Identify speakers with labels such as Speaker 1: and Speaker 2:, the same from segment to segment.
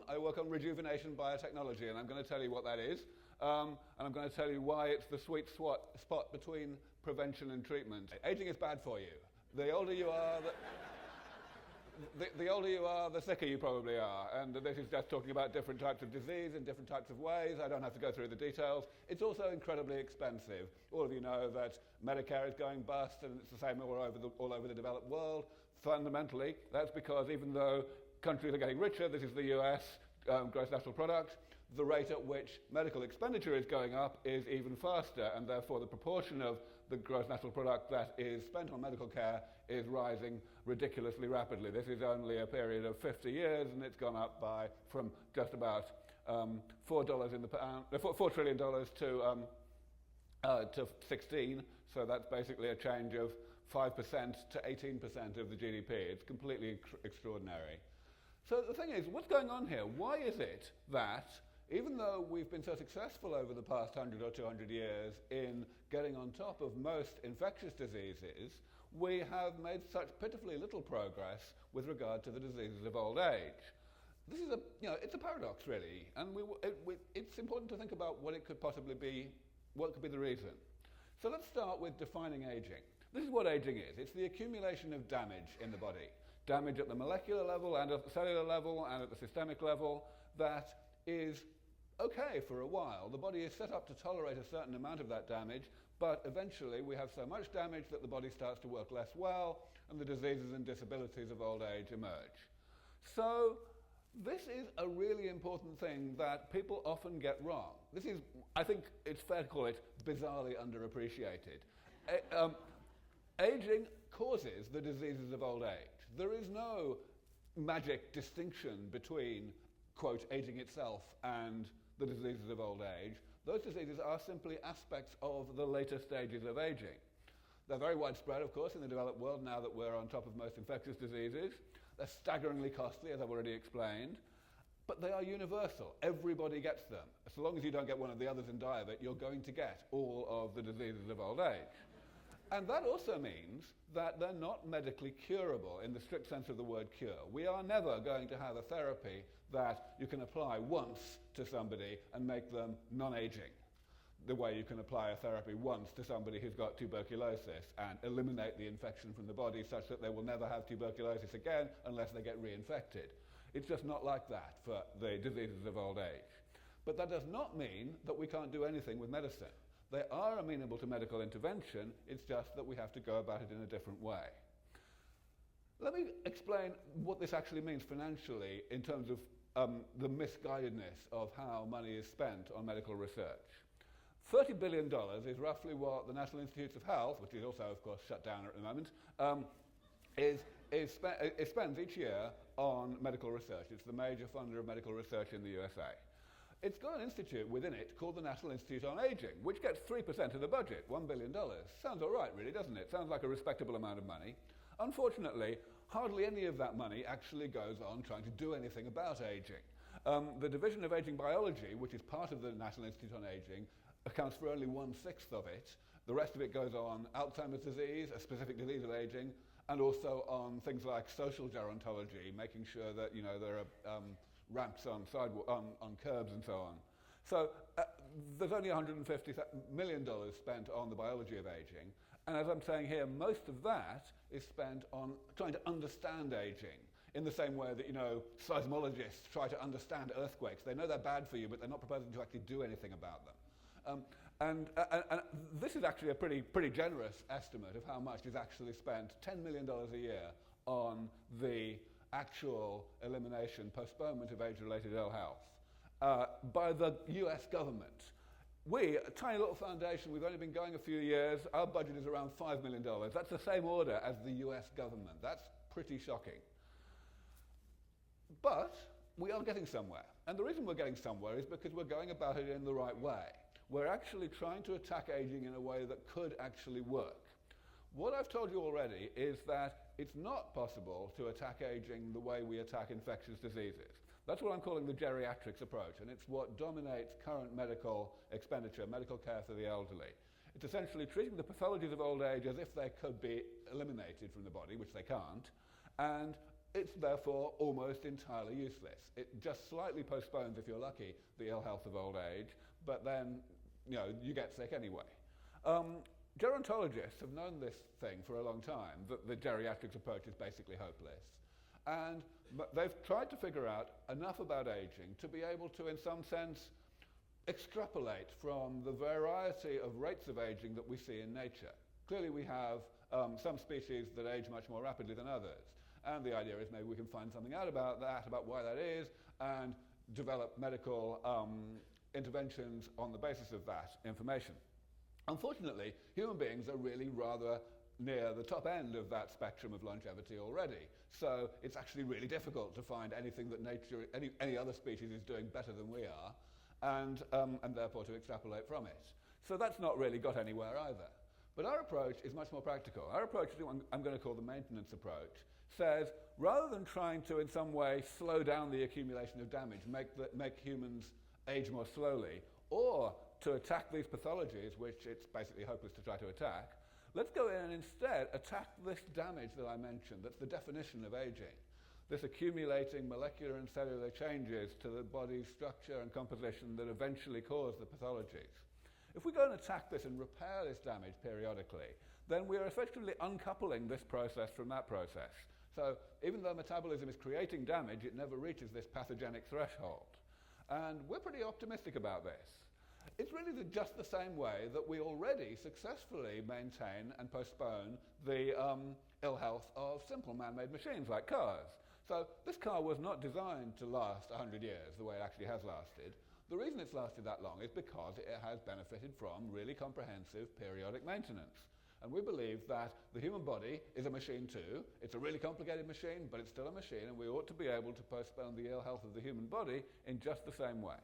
Speaker 1: I work on rejuvenation biotechnology, and I'm going to tell you what that is, and I'm going to tell you why it's the sweet spot between prevention and treatment. Aging is bad for you. The older you are, the older you are, the sicker you probably are. And this is just talking about different types of disease in different types of ways. I don't have to go through the details. It's also incredibly expensive. All of you know that Medicare is going bust, and it's the same all over the developed world. Fundamentally, that's because even though countries are getting richer, this is the US, gross national product, the rate at which medical expenditure is going up is even faster, and therefore the proportion of the gross national product that is spent on medical care is rising ridiculously rapidly. This is only a period of 50 years, and it's gone up from just about $4 in the pound, $4 trillion to 16, so that's basically a change of 5% to 18% of the GDP. It's completely extraordinary. So the thing is, what's going on here? Why is it that, even though we've been so successful over the past 100 or 200 years in getting on top of most infectious diseases, we have made such pitifully little progress with regard to the diseases of old age? This is it's a paradox, really, and it's important to think about what it could possibly be, what could be the reason. So let's start with defining aging. This is what aging is. It's the accumulation of damage in the body. Damage at the molecular level and at the cellular level and at the systemic level that is okay for a while. The body is set up to tolerate a certain amount of that damage, but eventually we have so much damage that the body starts to work less well, and the diseases and disabilities of old age emerge. So this is a really important thing that people often get wrong. This is, I think it's fair to call it, bizarrely underappreciated. Aging causes the diseases of old age. There is no magic distinction between, quote, aging itself and the diseases of old age. Those diseases are simply aspects of the later stages of aging. They're very widespread, of course, in the developed world now that we're on top of most infectious diseases. They're staggeringly costly, as I've already explained, but they are universal. Everybody gets them. As long as you don't get one of the others and die of it, you're going to get all of the diseases of old age. And that also means that they're not medically curable in the strict sense of the word cure. We are never going to have a therapy that you can apply once to somebody and make them non-aging, the way you can apply a therapy once to somebody who's got tuberculosis and eliminate the infection from the body such that they will never have tuberculosis again unless they get reinfected. It's just not like that for the diseases of old age. But that does not mean that we can't do anything with medicine. They are amenable to medical intervention, it's just that we have to go about it in a different way. Let me explain what this actually means financially in terms of the misguidedness of how money is spent on medical research. $30 billion is roughly what the National Institutes of Health, which is also, of course, shut down at the moment, spends each year on medical research. It's the major funder of medical research in the USA. It's got an institute within it called the National Institute on Aging, which gets 3% of the budget, $1 billion. Sounds all right, really, doesn't it? Sounds like a respectable amount of money. Unfortunately, hardly any of that money actually goes on trying to do anything about aging. The Division of Aging Biology, which is part of the National Institute on Aging, accounts for only 1/6 of it. The rest of it goes on Alzheimer's disease, a specific disease of aging, and also on things like social gerontology, making sure that there are ramps on on curbs and so on. So there's only $150 million spent on the biology of aging, and as I'm saying here, most of that is spent on trying to understand aging, in the same way that seismologists try to understand earthquakes. They know they're bad for you, but they're not proposing to actually do anything about them. And this is actually a pretty generous estimate of how much is actually spent, $10 million a year, on the actual elimination, postponement of age-related ill health by the US government. We, a tiny little foundation, we've only been going a few years, our budget is around $5 million. That's the same order as the US government. That's pretty shocking. But we are getting somewhere. And the reason we're getting somewhere is because we're going about it in the right way. We're actually trying to attack aging in a way that could actually work. What I've told you already is that it's not possible to attack aging the way we attack infectious diseases. That's what I'm calling the geriatrics approach, and it's what dominates current medical expenditure, medical care for the elderly. It's essentially treating the pathologies of old age as if they could be eliminated from the body, which they can't, and it's therefore almost entirely useless. It just slightly postpones, if you're lucky, the ill health of old age, but then you get sick anyway. Gerontologists have known this thing for a long time, that the geriatrics approach is basically hopeless. And they've tried to figure out enough about aging to be able to, in some sense, extrapolate from the variety of rates of aging that we see in nature. Clearly we have some species that age much more rapidly than others. And the idea is maybe we can find something out about that, about why that is, and develop medical interventions on the basis of that information. Unfortunately, human beings are really rather near the top end of that spectrum of longevity already. So it's actually really difficult to find anything that nature, any other species is doing better than we are, and therefore to extrapolate from it. So that's not really got anywhere either. But our approach is much more practical. Our approach, I'm going to call the maintenance approach, says rather than trying to in some way slow down the accumulation of damage, make humans age more slowly, or to attack these pathologies, which it's basically hopeless to try to attack, let's go in and instead attack this damage that I mentioned, that's the definition of aging, this accumulating molecular and cellular changes to the body's structure and composition that eventually cause the pathologies. If we go and attack this and repair this damage periodically, then we are effectively uncoupling this process from that process. So even though metabolism is creating damage, it never reaches this pathogenic threshold. And we're pretty optimistic about this. It's really just the same way that we already successfully maintain and postpone the ill health of simple man-made machines like cars. So this car was not designed to last 100 years the way it actually has lasted. The reason it's lasted that long is because it has benefited from really comprehensive periodic maintenance. And we believe that the human body is a machine too. It's a really complicated machine, but it's still a machine, and we ought to be able to postpone the ill health of the human body in just the same way.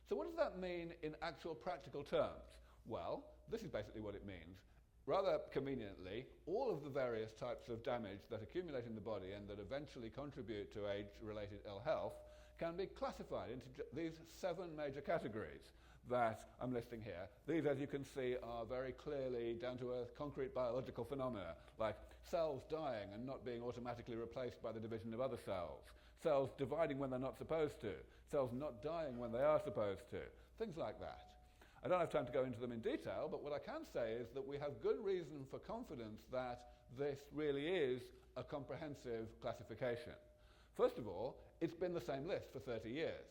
Speaker 1: So what does that mean in actual practical terms? Well, this is basically what it means. Rather conveniently, all of the various types of damage that accumulate in the body and that eventually contribute to age-related ill health can be classified into these 7 major categories that I'm listing here. These, as you can see, are very clearly down-to-earth concrete biological phenomena, like cells dying and not being automatically replaced by the division of other cells, cells dividing when they're not supposed to, cells not dying when they are supposed to, things like that. I don't have time to go into them in detail, but what I can say is that we have good reason for confidence that this really is a comprehensive classification. First of all, it's been the same list for 30 years.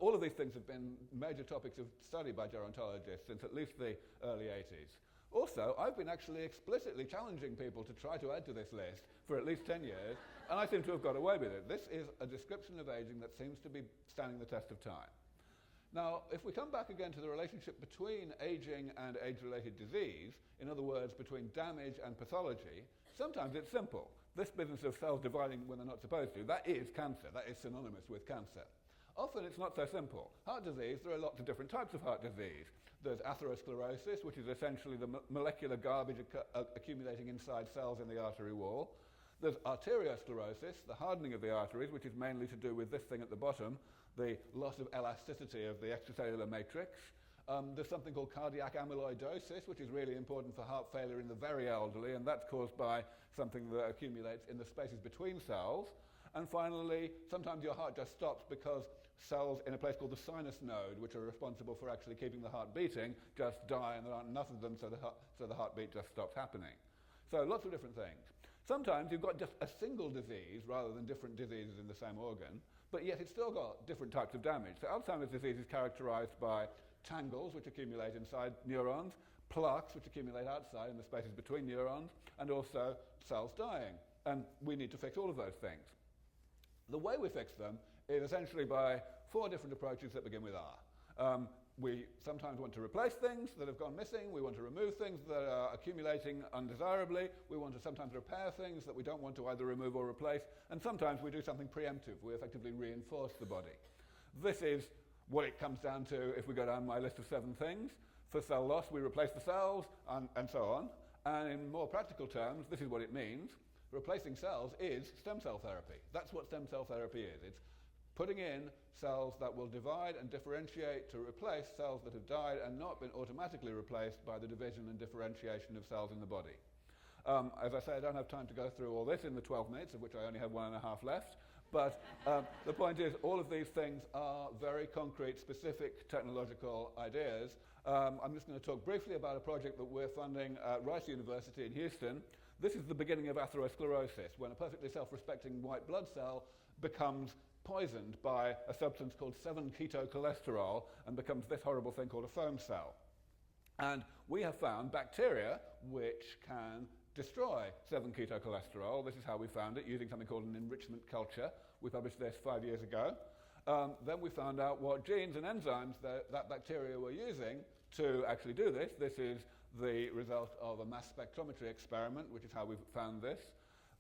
Speaker 1: All of these things have been major topics of study by gerontologists since at least the early 80s. Also, I've been actually explicitly challenging people to try to add to this list for at least 10 years, and I seem to have got away with it. This is a description of aging that seems to be standing the test of time. Now, if we come back again to the relationship between aging and age-related disease, in other words, between damage and pathology, sometimes it's simple. This business of cells dividing when they're not supposed to, that is cancer. That is synonymous with cancer. Often it's not so simple. Heart disease, there are lots of different types of heart disease. There's atherosclerosis, which is essentially the molecular garbage accumulating inside cells in the artery wall. There's arteriosclerosis, the hardening of the arteries, which is mainly to do with this thing at the bottom, the loss of elasticity of the extracellular matrix. There's something called cardiac amyloidosis, which is really important for heart failure in the very elderly, and that's caused by something that accumulates in the spaces between cells. And finally, sometimes your heart just stops because cells in a place called the sinus node, which are responsible for actually keeping the heart beating, just die, and there aren't enough of them, so the heartbeat just stops happening. So lots of different things. Sometimes you've got just a single disease rather than different diseases in the same organ, but yet it's still got different types of damage. So Alzheimer's disease is characterized by tangles, which accumulate inside neurons, plaques, which accumulate outside in the spaces between neurons, and also cells dying. And we need to fix all of those things. The way we fix them is essentially by 4 different approaches that begin with R. We sometimes want to replace things that have gone missing. We want to remove things that are accumulating undesirably. We want to sometimes repair things that we don't want to either remove or replace. And sometimes we do something preemptive. We effectively reinforce the body. This is what it comes down to if we go down my list of 7 things. For cell loss, we replace the cells, and so on. And in more practical terms, this is what it means. Replacing cells is stem cell therapy. That's what stem cell therapy is. It's putting in cells that will divide and differentiate to replace cells that have died and not been automatically replaced by the division and differentiation of cells in the body. As I say, I don't have time to go through all this in the 12 minutes, of which I only have 1.5 left. But the point is, all of these things are very concrete, specific technological ideas. I'm just going to talk briefly about a project that we're funding at Rice University in Houston. This is the beginning of atherosclerosis, when a perfectly self-respecting white blood cell becomes poisoned by a substance called 7-ketocholesterol and becomes this horrible thing called a foam cell. And we have found bacteria which can destroy 7-ketocholesterol. This is how we found it, using something called an enrichment culture. We published this 5 years ago. Then we found out what genes and enzymes that bacteria were using to actually do this. This is the result of a mass spectrometry experiment, which is how we found this.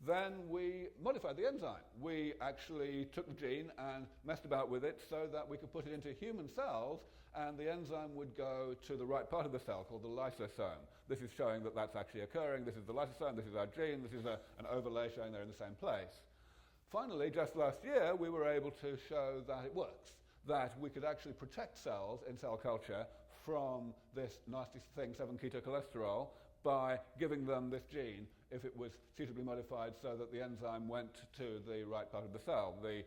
Speaker 1: Then we modified the enzyme. We actually took the gene and messed about with it so that we could put it into human cells, and the enzyme would go to the right part of the cell, called the lysosome. This is showing that that's actually occurring. This is the lysosome, this is our gene, this is an overlay showing they're in the same place. Finally, just last year, we were able to show that it works, that we could actually protect cells in cell culture from this nasty thing, 7-ketocholesterol, by giving them this gene if it was suitably modified so that the enzyme went to the right part of the cell. The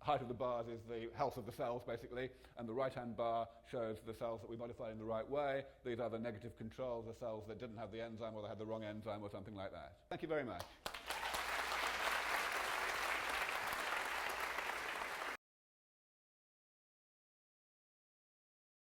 Speaker 1: height of the bars is the health of the cells, basically, and the right-hand bar shows the cells that we modified in the right way. These are the negative controls, the cells that didn't have the enzyme or they had the wrong enzyme or something like that. Thank you very much.